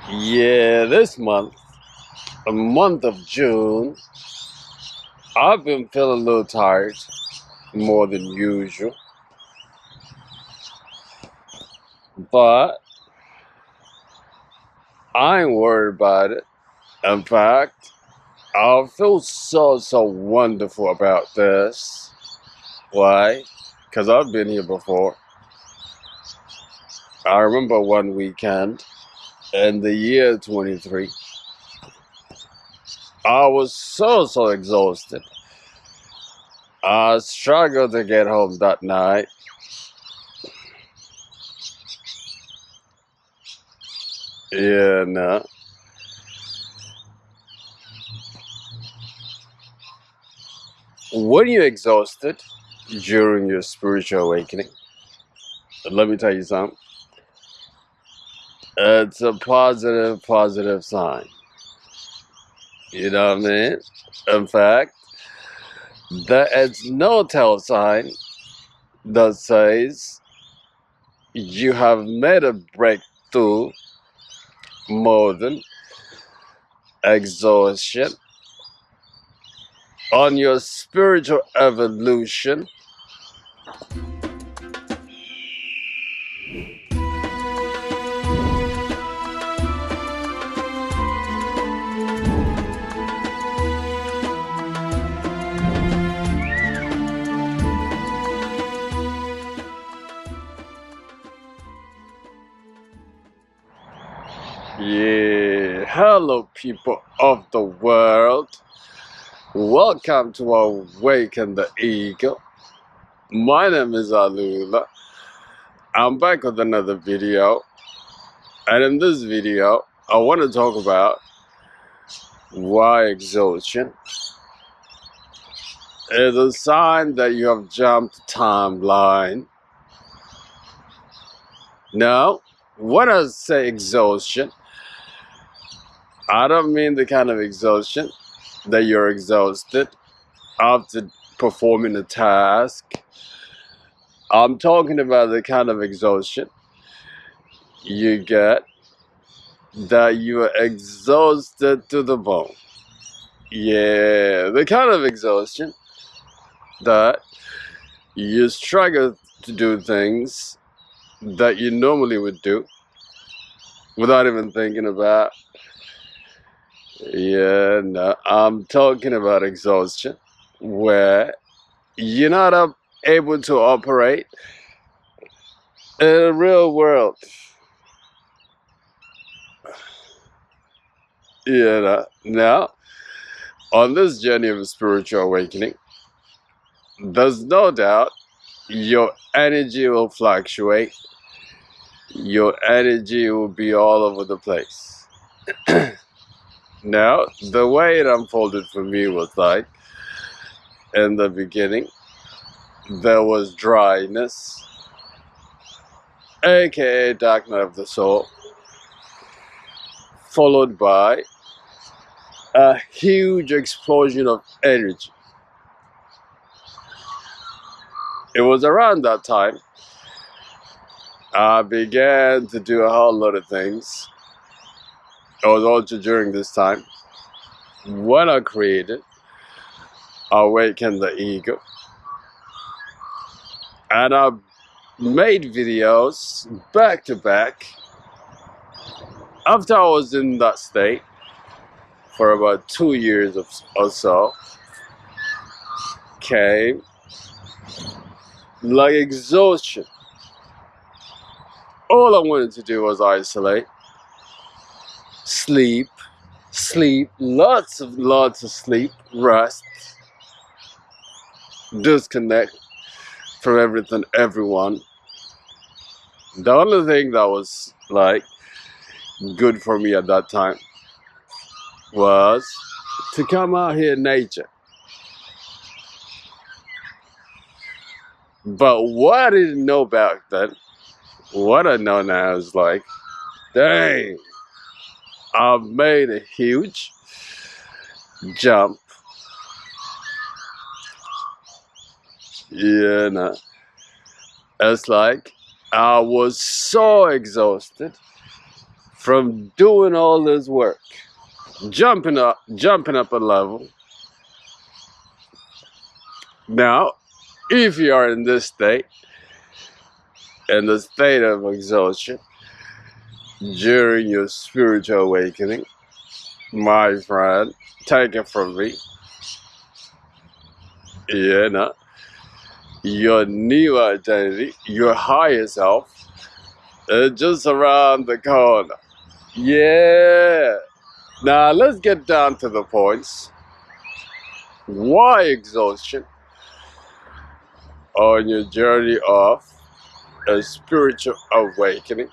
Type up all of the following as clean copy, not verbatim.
Yeah, this month, the month of June, I've been feeling a little tired, more than usual. But I ain't worried about it. In fact, I feel so wonderful about this. Why? Because I've been here before. I remember one weekend in the year 23. I was so exhausted. I struggled to get home that night. Yeah, no. When you're exhausted during your spiritual awakening, let me tell you something. It's a positive sign. You know what I mean? In fact, there is no tell sign that says you have made a breakthrough more than exhaustion on your spiritual evolution. Yeah, hello people of the world. Welcome to Awaken the Eagle. My name is Alula. I'm back with another video. And in this video, I want to talk about why exhaustion is a sign that you have jumped the timeline. Now, when I say exhaustion, I don't mean the kind of exhaustion that you're exhausted after performing a task. I'm talking about the kind of exhaustion you get that you are exhausted to the bone. Yeah, the kind of exhaustion that you struggle to do things that you normally would do without even thinking about. Yeah, no, I'm talking about exhaustion where you're not able to operate in the real world. Yeah, now on this journey of spiritual awakening, there's no doubt your energy will fluctuate. Your energy will be all over the place. Now, the way it unfolded for me was like, in the beginning, there was dryness, aka dark night of the soul, followed by a huge explosion of energy. It was around that time I began to do a whole lot of things. It was also during this time when I created Awaken the Ego. And I made videos back to back. After I was in that state for about 2 years or so, came like exhaustion. All I wanted to do was isolate, sleep, lots of sleep, rest, disconnect from everything, everyone. The only thing that was like good for me at that time was to come out here in nature. But what I didn't know back then, what I know now is like, dang, I've made a huge jump. You know, it's like I was so exhausted from doing all this work, jumping up a level. Now, if you are in this state, in the state of exhaustion, during your spiritual awakening, my friend, take it from me, you know, your new identity, your higher self, is just around the corner. Yeah. Now let's get down to the points. Why exhaustion on your journey of a spiritual awakening?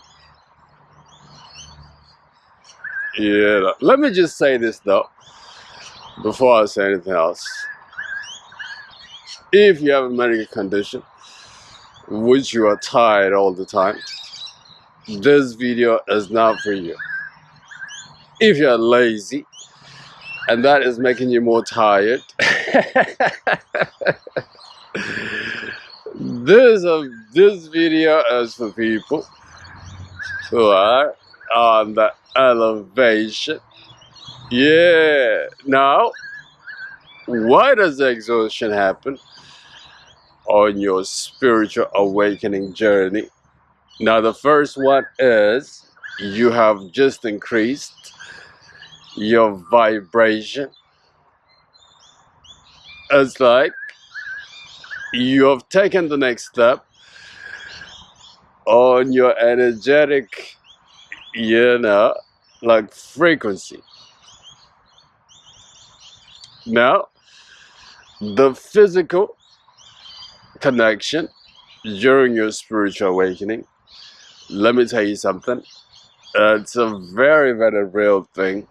Yeah. Let me just say this though, before I say anything else. If you have a medical condition, which you are tired all the time, this video is not for you. If you're lazy, and that is making you more tired, this video is for people who are on the elevation. Yeah. Now, why does exhaustion happen on your spiritual awakening journey? Now, the first one is you have just increased your vibration. It's like you have taken the next step on your energetic, like frequency. Now, the physical connection during your spiritual awakening, let me tell you something. It's a very, very real thing.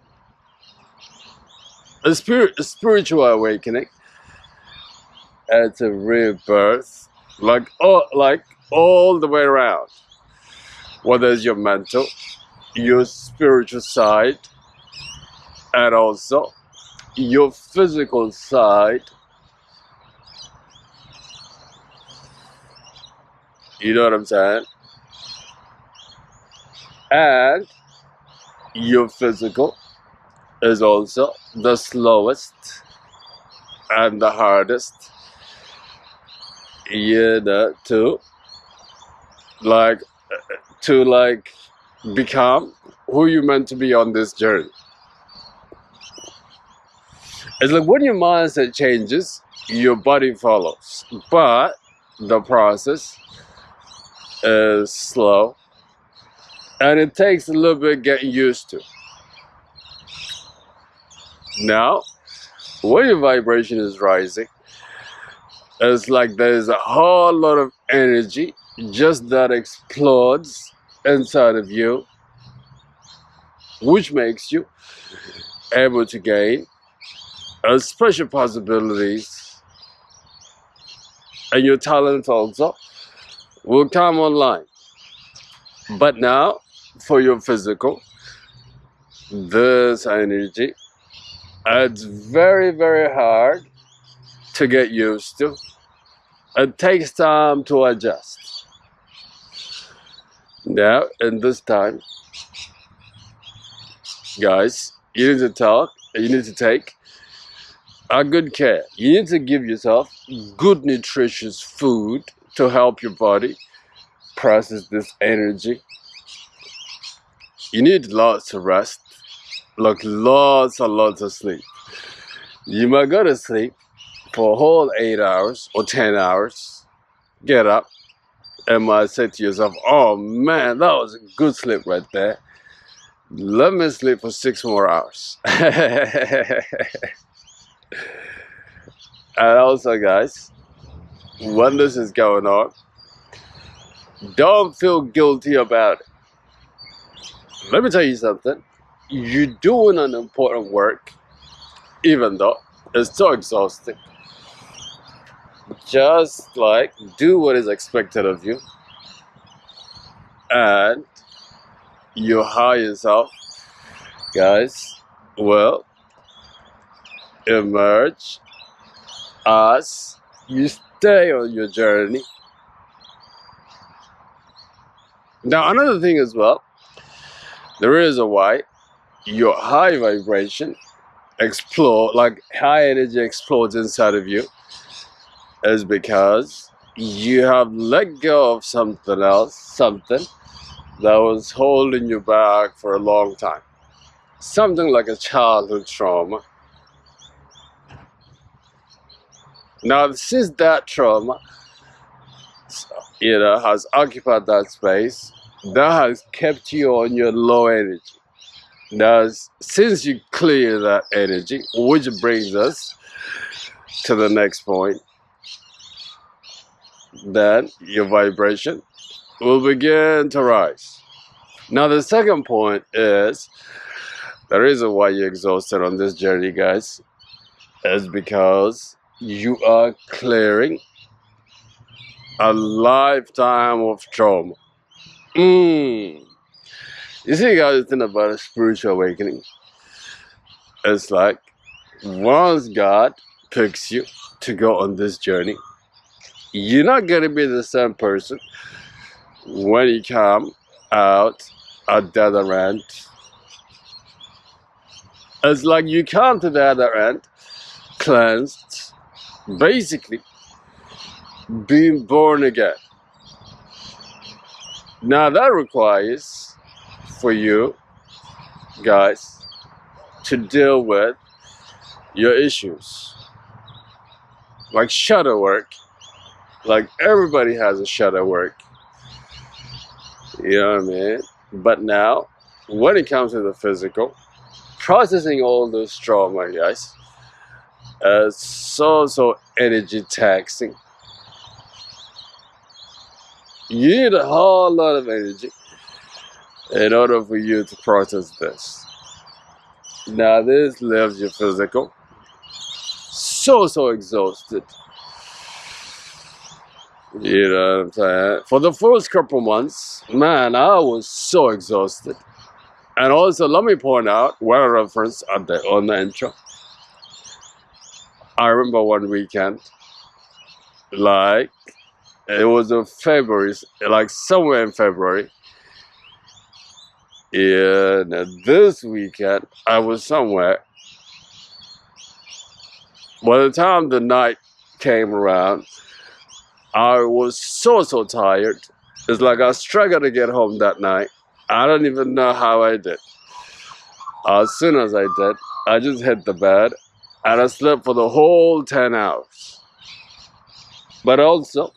A spiritual awakening, it's a rebirth, like all the way around. Whether it's your mental, your spiritual side, and also your physical side. You know what I'm saying? And your physical is also the slowest and the hardest, to become who you're meant to be on this journey. It's like when your mindset changes, your body follows, but the process is slow and it takes a little bit getting used to. Now, when your vibration is rising, it's like there's a whole lot of energy just that explodes inside of you, which makes you able to gain special possibilities, and your talent also will come online. But now, for your physical, this energy, it's very, very hard to get used to. It takes time to adjust. Now, in this time, guys, you need to take a good care. You need to give yourself good, nutritious food to help your body process this energy. You need lots of rest, like lots and lots of sleep. You might go to sleep for a whole 8 hours or 10 hours, get up, and might say to yourself, oh man, that was a good sleep right there. Let me sleep for 6 more hours. And also, guys, when this is going on, don't feel guilty about it. Let me tell you something. You're doing an important work, even though it's so exhausting. Just like do what is expected of you, and your higher self, guys, will emerge as you stay on your journey. Now, another thing as well, The reason why your high vibration explode, like high energy explodes inside of you, is because you have let go of something else, something that was holding you back for a long time. Something like a childhood trauma. Now, since that trauma, has occupied that space, that has kept you on your low energy. Now, since you clear that energy, which brings us to the next point, then your vibration will begin to rise. Now, the second point is the reason why you're exhausted on this journey, guys, is because you are clearing a lifetime of trauma. You see, guys, the thing about a spiritual awakening, it's like once God picks you to go on this journey, you're not going to be the same person when you come out at the other end. It's like you come to the other end cleansed, basically being born again. Now that requires for you guys to deal with your issues, like shadow work. Like everybody has a shadow work, you know what I mean? But now, when it comes to the physical, processing all those trauma, guys, is so energy taxing. You need a whole lot of energy in order for you to process this. Now this leaves your physical so exhausted. You know what I'm saying? For the first couple months, man, I was so exhausted. And also, let me point out one reference on the intro. I remember one weekend, like it was in February, like somewhere in February. And this weekend, I was somewhere. By the time the night came around, I was so tired. It's like I struggled to get home that night. I don't even know how I did. As soon as I did, I just hit the bed and I slept for the whole 10 hours. But also,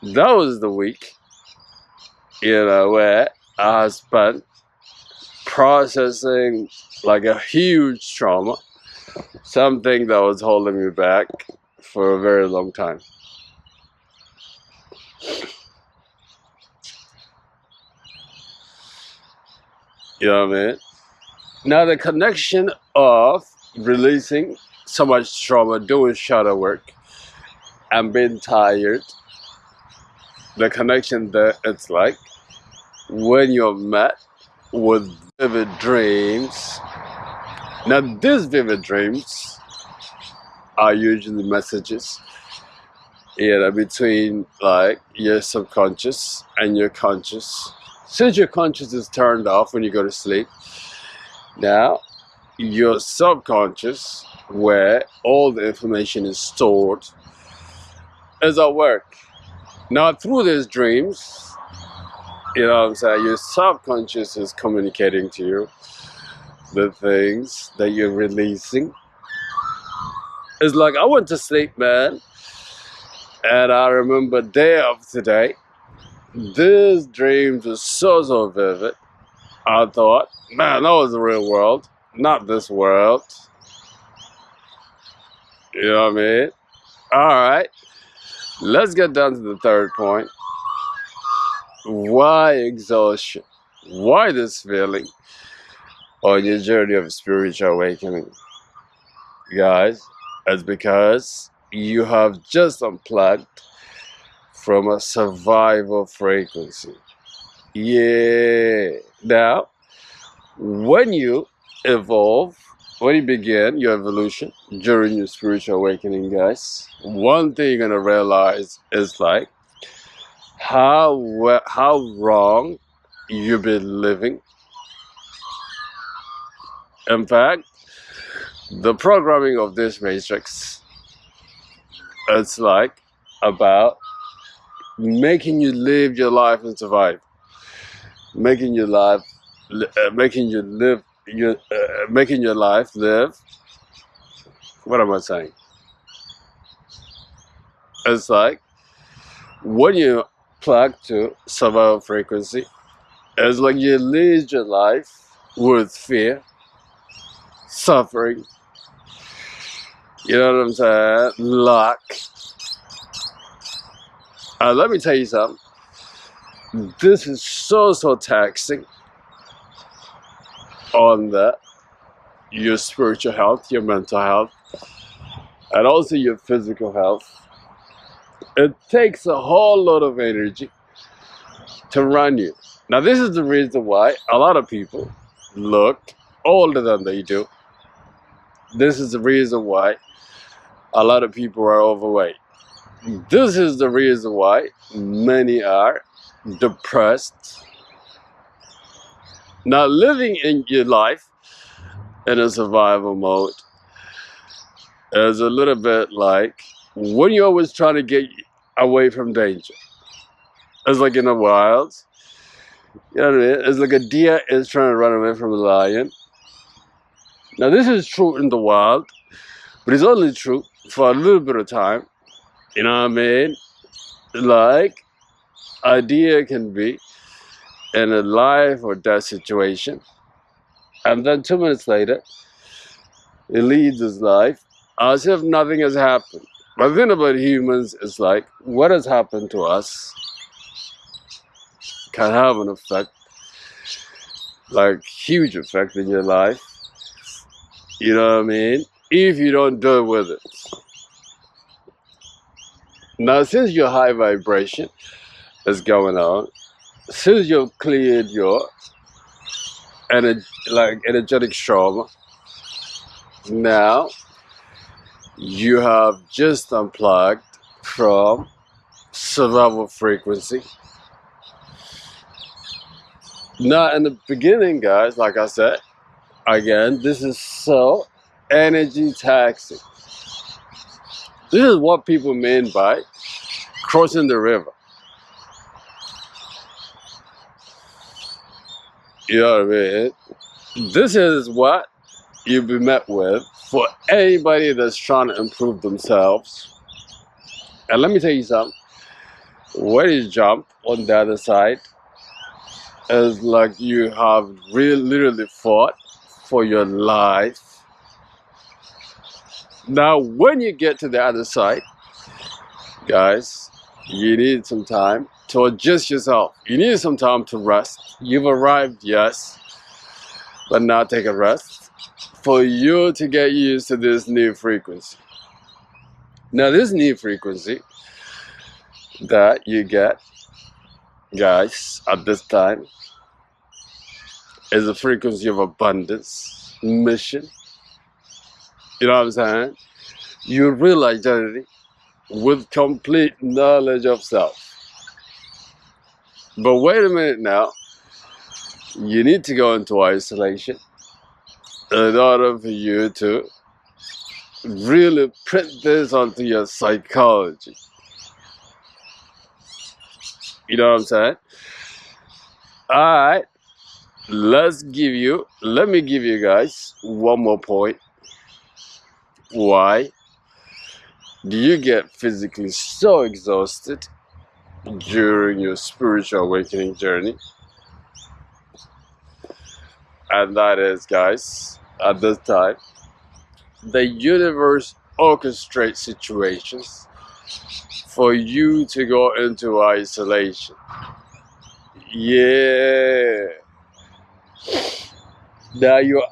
that was the week, where I spent processing like a huge trauma, something that was holding me back for a very long time. You know what I mean? Now the connection of releasing so much trauma, doing shadow work, and being tired, the connection there, it's like when you're met with vivid dreams. Now these vivid dreams are usually messages, between like your subconscious and your conscious. Since your conscious is turned off when you go to sleep, now your subconscious, where all the information is stored, is at work. Now through these dreams, your subconscious is communicating to you the things that you're releasing. It's like I went to sleep, man, and I remember day of today, these dreams were so vivid. I thought, man, that was the real world, not this world. You know what I mean? Alright, let's get down to the third point. Why exhaustion? Why this feeling on your journey of spiritual awakening? Guys, it's because you have just unplugged from a survival frequency. Yeah. Now, when you evolve, when you begin your evolution during your spiritual awakening, guys, one thing you're gonna realize is like how wrong you've been living In fact, the programming of this matrix, it's like about making you live your life and survive, making your life, making you live your, making your life live. What am I saying? It's like when you plug to survival frequency, it's like you lead your life with fear, suffering. You know what I'm saying? Luck. Let me tell you something. This is so taxing on your spiritual health, your mental health, and also your physical health. It takes a whole lot of energy to run you. Now, this is the reason why a lot of people look older than they do. This is the reason why a lot of people are overweight. This is the reason why many are depressed. Now, living in your life in a survival mode is a little bit like when you're always trying to get away from danger. It's like in the wild. You know what I mean? It's like a deer is trying to run away from a lion. Now, this is true in the wild, but it's only true for a little bit of time. You know what I mean? Like, a deer can be in a life or death situation, and then 2 minutes later, he leads his life as if nothing has happened. But the thing about humans is like, what has happened to us can have an effect, like huge effect in your life. You know what I mean? If you don't deal with it. Now, since your high vibration is going on, since you've cleared your energetic trauma, now you have just unplugged from survival frequency. Now, in the beginning, guys, like I said, again, this is so energy taxing. This is what people mean by crossing the river. You know what I mean? This is what you'll be met with for anybody that's trying to improve themselves. And let me tell you something. When you jump on the other side, it's like you have literally fought for your life. Now, when you get to the other side, guys, you need some time to adjust yourself. You need some time to rest. You've arrived, yes, but now take a rest for you to get used to this new frequency. Now, this new frequency that you get, guys, at this time is a frequency of abundance, mission. You know what I'm saying? Your real identity with complete knowledge of self. But wait a minute now. You need to go into isolation in order for you to really print this onto your psychology. You know what I'm saying? Alright. Let me give you guys one more point. Why do you get physically so exhausted during your spiritual awakening journey? And that is, guys, at this time, the universe orchestrates situations for you to go into isolation. Yeah. Now, your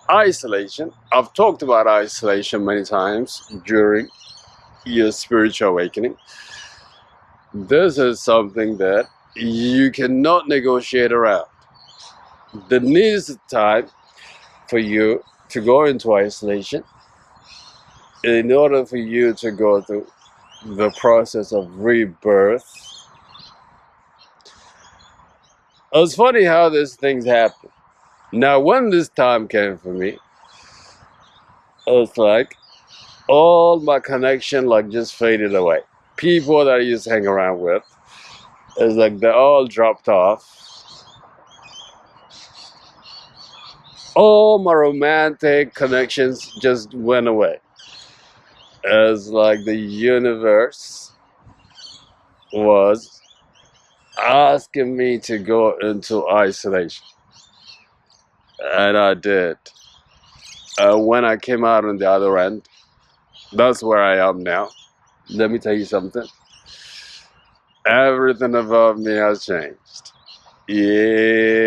isolation, I've talked about isolation many times during your spiritual awakening. This is something that you cannot negotiate around. There needs time for you to go into isolation in order for you to go through the process of rebirth. It's funny how these things happen. Now, when this time came for me, it's like all my connection like just faded away. People that I used to hang around with, it's like they all dropped off. All my romantic connections just went away. It's like the universe was asking me to go into isolation. And I did. When I came out on the other end, that's where I am now. Let me tell you something. Everything about me has changed. Yes.